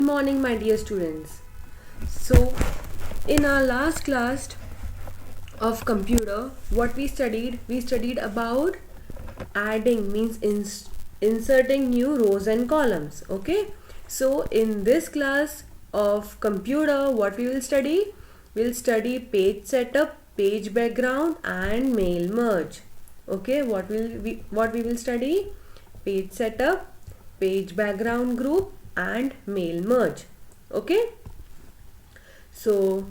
morning, my dear students. So, in our last class of computer, what we studied about adding, means inserting new rows and columns. Okay. So, in this class of computer, what we will study? We'll study page setup, page background, and mail merge. Okay. What we will study? Page setup, page background group, and mail merge. Okay. So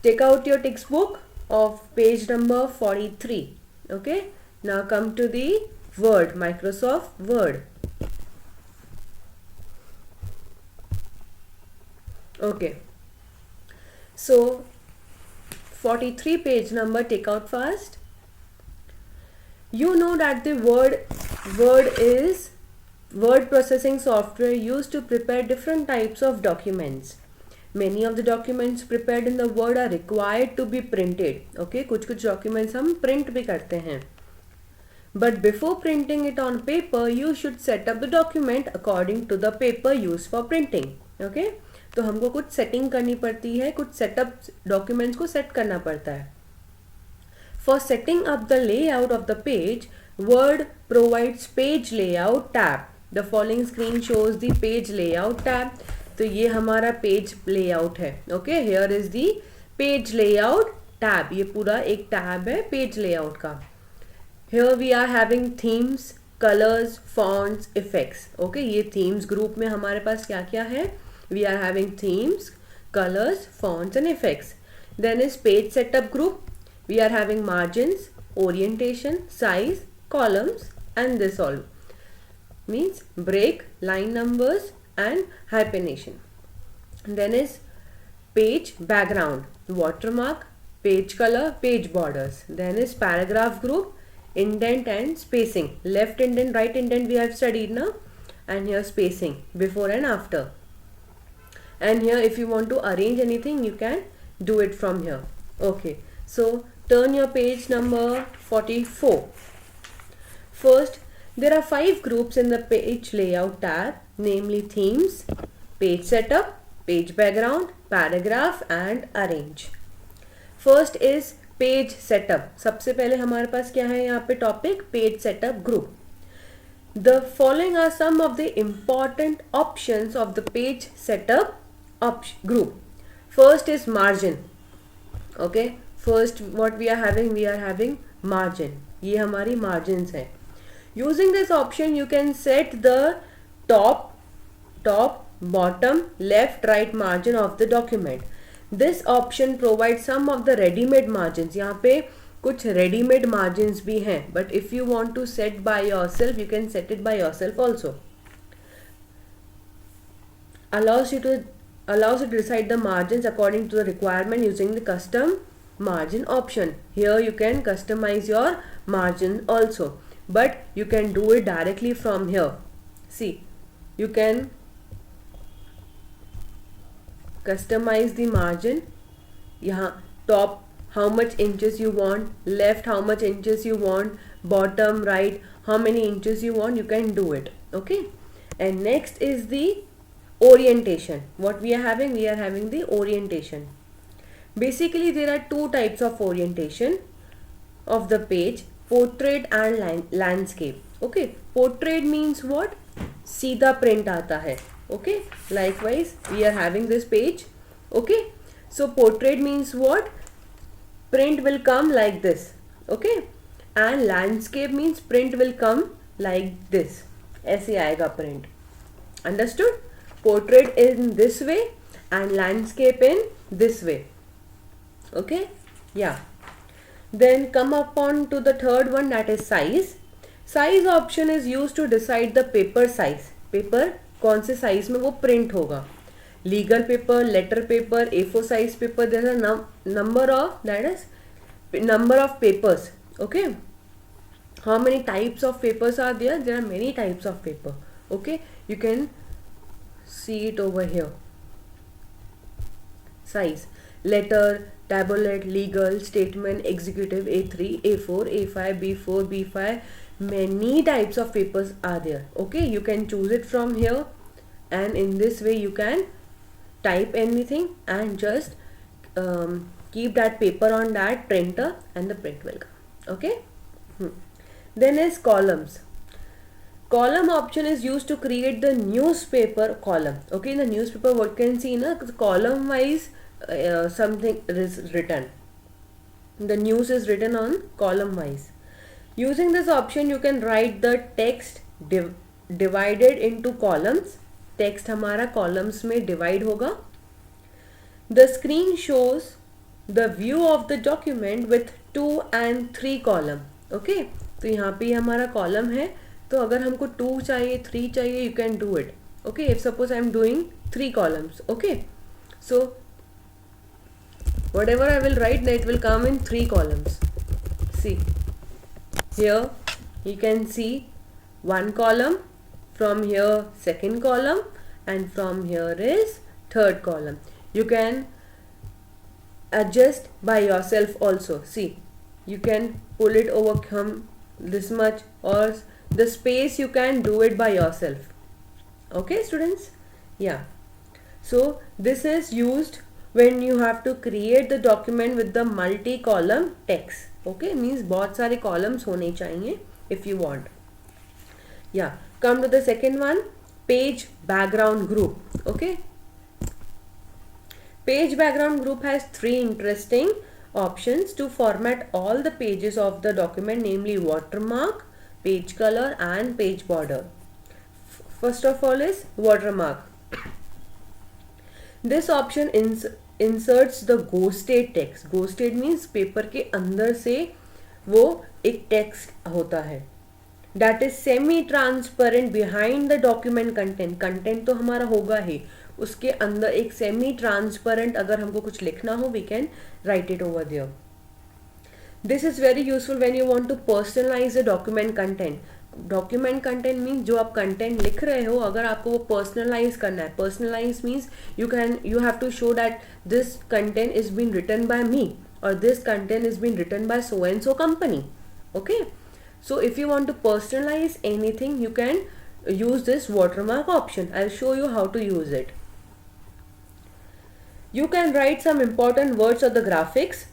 take out your textbook of page number 43. Okay. Now come to the Word, Microsoft Word. Okay. So 43 page number, take out fast. You know that the Word is word processing software used to prepare different types of documents. Many of the documents prepared in the Word are required to be printed. Okay, कुछ documents हम print भी करते हैं. But before printing it on paper, you should set up the document according to the paper used for printing. Okay, तो हमको कुछ setting करनी पड़ती है, कुछ setup documents को set करना पड़ता है. For setting up the layout of the page, Word provides page layout tab. The following screen shows the page layout tab. तो ये हमारा पेज लेआउट है. Okay, here is the page layout tab. ये पूरा एक टैब है page layout का. Here we are having themes, colours, fonts, effects. Okay, ये थीम्स ग्रुप में हमारे पास क्या क्या है? We are having themes, colours, fonts and effects. Then is page setup group. We are having margins, orientation, size, columns and this all means break, line numbers and hyphenation. Then is page background, watermark, page color, page borders. Then is paragraph group, indent and spacing. Left indent, right indent we have studied now. And here spacing before and after. And here if you want to arrange anything, you can do it from here. Okay, so turn your page number 44. First, there are 5 groups in the page layout tab, namely themes, page setup, page background, paragraph and arrange. First is page setup. सबसे पहले हमारे पास क्या है यहाँ पे topic? Page setup group. The following are some of the important options of the page setup group. First is margin. Okay, first what we are having margin. ये हमारी margins है. Using this option, you can set the top, bottom, left, right margin of the document. This option provides some of the ready-made margins. यहाँ पे कुछ ready-made margins भी हैं. But if you want to set by yourself, you can set it by yourself also. Allows you to decide the margins according to the requirement using the custom margin option. Here you can customize your margin also. But you can do it directly from here. See, you can customize the margin. यहाँ top how much inches you want, left how much inches you want, bottom, right how many inches you want, you can do it. Okay, and next is the orientation. What we are having? We are having the orientation. Basically there are 2 types of orientation of the page: portrait and landscape. Okay, portrait means what? सीधा print आता है. Okay, likewise we are having this page. Okay, so portrait means what? Print will come like this. Okay, and landscape means print will come like this. ऐसे आएगा print. Understood? Portrait in this way and landscape in this way. Okay, yeah. Then come upon to the third one, that is size. Size option is used to decide the paper size. Paper कौन से size में वो print होगा. Legal paper, letter paper, A4 size paper. There is a number of papers. Okay. How many types of papers are there? There are many types of paper. Okay. You can see it over here. Size. Letter, tabulate, legal, statement, executive, A3, A4, A5, B4, B5. Many types of papers are there. Okay, you can choose it from here. and in this way you can type anything and just keep that paper on that printer and the print will come. Okay. Then is columns. Column option is used to create the newspaper column. Okay, in the newspaper what can see na column wise something is written. The news is written on column wise. Using this option you can write the text divided into columns. Text हमारा columns में divide होगा. The screen shows the view of the document with 2 and 3 column. Okay, तो यहाँ पे हमारा column है, तो अगर हमको 2 चाहिए 3 चाहिए you can do it. Okay, if suppose I am doing 3 columns. Okay, so whatever I will write that will come in 3 columns. See, here you can see one column, from here second column, and from here is third column. You can adjust by yourself also. See, you can pull it over this much, or the space you can do it by yourself. Okay students, yeah. So this is used when you have to create the document with the multi-column text. Okay, means बहुत सारे columns होने चाहिए if you want. Yeah, come to the second one, page background group. Okay, page background group has 3 interesting options to format all the pages of the document, namely watermark, page color and page border. First of all is watermark. This option inserts the ghosted text. Ghosted means paper के अंदर से वो एक text होता है. That is semi transparent behind the document content. Content तो हमारा होगा ही, उसके अंदर एक semi transparent अगर हमको कुछ लिखना हो we can write it over there. This is very useful when you want to personalize the document content. Document content means जो आप कंटेंट लिख रहे हो, अगर आपको वो पर्सनलाइज करना है. Personalize means you have to show that this content is been written by me और this content is been written by so and so company. Okay, so if you want to personalize anything you can use this watermark option. I'll show you how to use it. You can write some important words or the graphics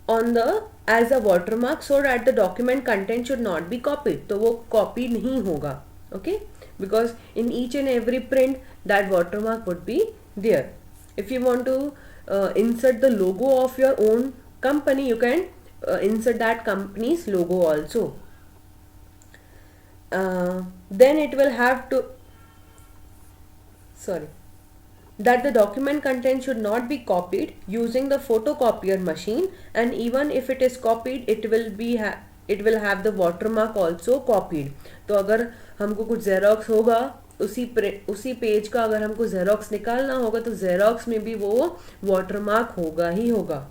on the as a watermark so that the document content should not be copied. तो वो copy नहीं होगा. Okay, because in each and every print that watermark would be there. If you want to insert the logo of your own company, you can insert that company's logo also. Then it will have to that the document content should not be copied using the photocopier machine, and even if it is copied it will have the watermark also copied. तो अगर हमको कुछ xerox होगा उसी page का अगर हमको xerox निकालना होगा तो xerox में भी वो watermark होगा ही होगा.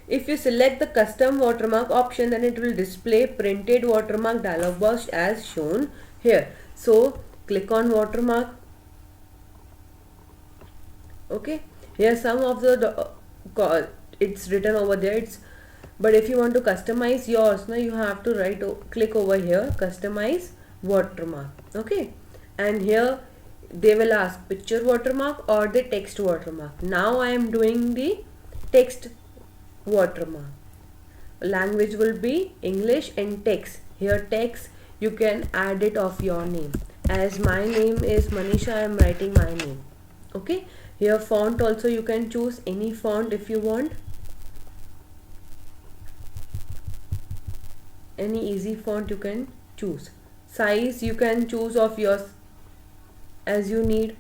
If you select the custom watermark option, then it will display printed watermark dialog box as shown here. So click on watermark. Okay, here some of the it's written over there. But if you want to customize yours, now you have to click over here, customize watermark. Okay, and here they will ask picture watermark or the text watermark. Now I am doing the text watermark. Language will be English and text. Here text you can add it of your name. As my name is Manisha, I am writing my name. Okay, here font also you can choose any font if you want. Any easy font you can choose. Size you can choose of yours as you need.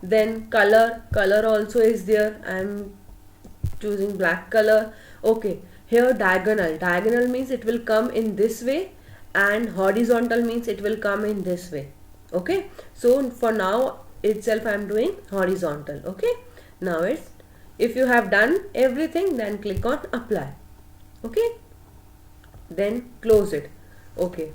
Then color also is there. I am choosing black color. Okay, here diagonal means it will come in this way, and horizontal means it will come in this way. Okay, so for now itself I am doing horizontal. Okay, now if you have done everything, then click on apply. Okay, then close it. Okay,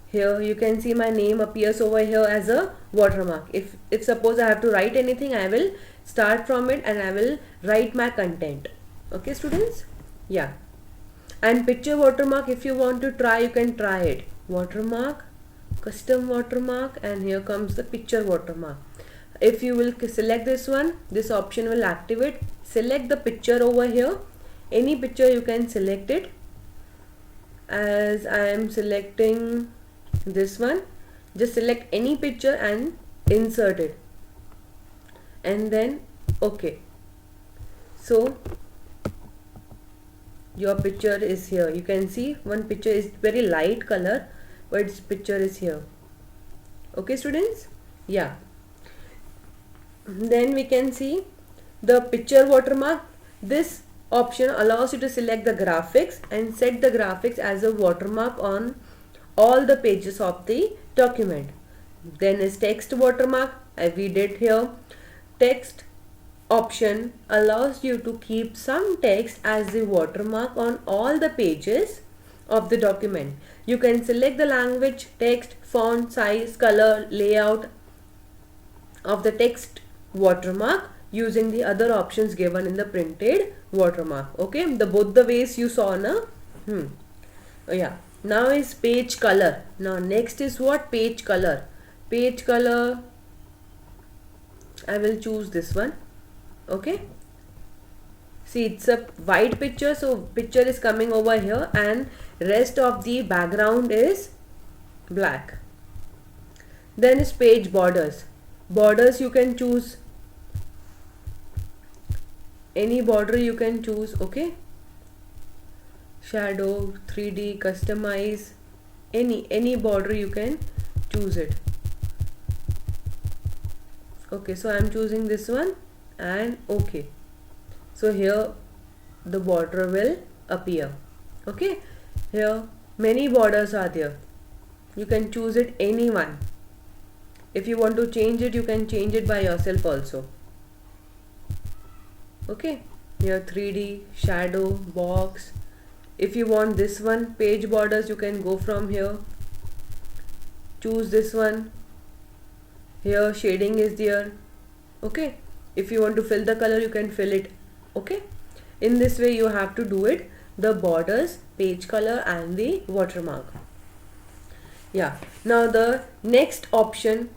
here you can see my name appears over here as a watermark. If suppose I have to write anything, I will start from it and I will write my content. Okay students, yeah. And picture watermark, if you want to try, you can try it. Watermark, custom watermark, and here comes the picture watermark. If you will select this one, this option will activate. Select the picture over here, any picture you can select it. As I am selecting this one, just select any picture and insert it, and then okay. So your picture is here. You can see one picture is very light color, but its picture is here. Okay students, yeah. Then we can see the picture watermark. This option allows you to select the graphics and set the graphics as a watermark on all the pages of the document. Then is text watermark, as we did here. Text option allows you to keep some text as the watermark on all the pages of the document. You can select the language, text, font, size, color, layout of the text watermark using the other options given in the printed watermark. Okay, both the ways you saw now. Yeah. Now is page color. Now next is what? Page color. Page color, I will choose this one. Okay, see, it's a white picture, so picture is coming over here and rest of the background is black. Then is page borders. Borders you can choose any border, you can choose. Okay, shadow, 3D, customize, any border you can choose it. Okay, so I am choosing this one and okay. So here the border will appear. Okay, here many borders are there. You can choose it any one. If you want to change it, you can change it by yourself also. Okay, here 3D, shadow, box. If you want this one, page borders, you can go from here. Choose this one. Here shading is there. Okay, if you want to fill the color, you can fill it. Okay, in this way you have to do it, the borders, page color and the watermark. Yeah, now the next option,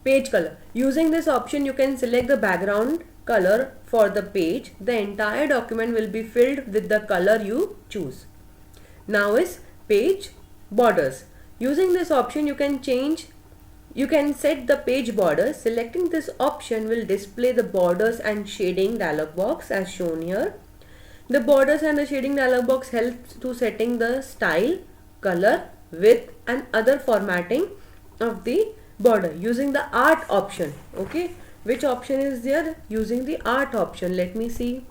page color. Using this option you can select the background color for the page. The entire document will be filled with the color you choose. Now is page borders. Using this option you can set the page border. Selecting this option will display the borders and shading dialog box as shown here. The borders and the shading dialog box helps to setting the style, color, width and other formatting of the border using the art option. Okay, which option is there? Using the art option. Let me see.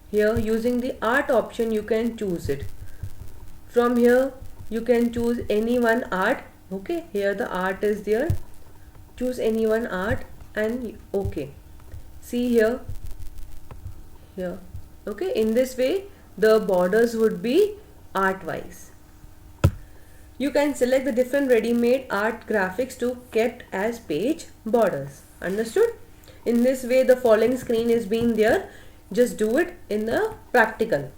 Here using the art option you can choose it. From here you can choose any one art. Okay, here the art is there. Choose any one art and okay. See here. Okay, in this way the borders would be art wise. You can select the different ready-made art graphics to kept as page borders. Understood? In this way the following screen is being there. Just do it in the practical.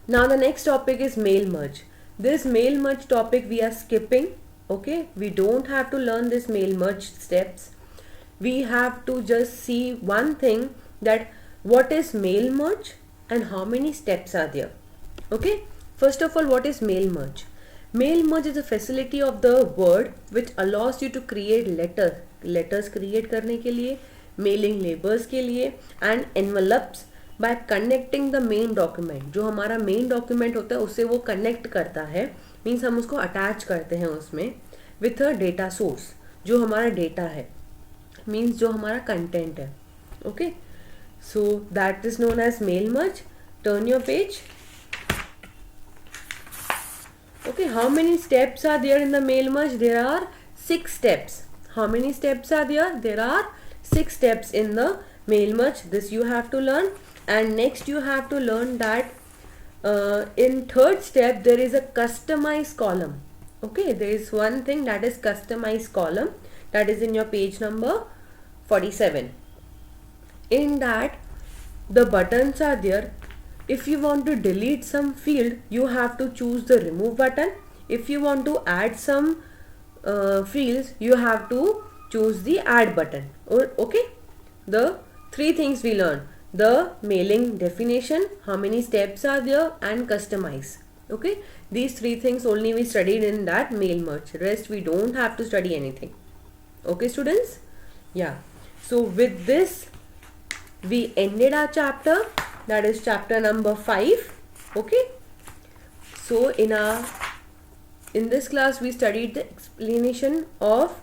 Now the next topic is mail merge. This mail merge topic we are skipping. Okay, we don't have to learn this mail merge steps. We have to just see one thing, that what is mail merge and how many steps are there. Okay, first of all, what is mail merge? Mail merge is a facility of the Word which allows you to create letters create करने के लिए, mailing labels के लिए and envelopes by connecting the main document. जो हमारा main document होता है उससे वो connect करता है, मीन्स हम उसको अटैच करते हैं उसमें विथ अ डेटा सोर्स. जो हमारा डेटा है मीन्स जो हमारा कंटेंट है. Okay, so that is known as mail merge. Turn your page. Okay, how many steps are there in the mail merge? There are 6 steps. How many steps are there? There are 6 steps in the mail merge. This you have to learn. And next you have to learn that in third step there is a customize column. Okay, there is one thing that is customize column, that is in your page number 47. In that the buttons are there. if you want to delete some field, you have to choose the remove button. If you want to add some fields, you have to choose the add button. Okay, the three things we learned: the mailing definition, how many steps are there, and customize. Okay, these three things only we studied in that mail merge. Rest we don't have to study anything. Okay, students? Yeah. So with this, we ended our chapter, that is chapter number 5. Okay, so in this class we studied the explanation of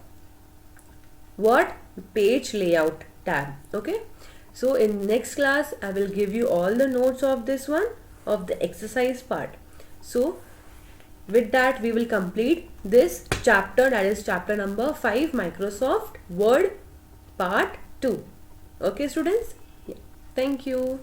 what page layout tab. Okay, so in next class I will give you all the notes of this one, of the exercise part. So with that we will complete this chapter, that is chapter number 5, Microsoft Word part 2. Okay, students? Yeah. Thank you.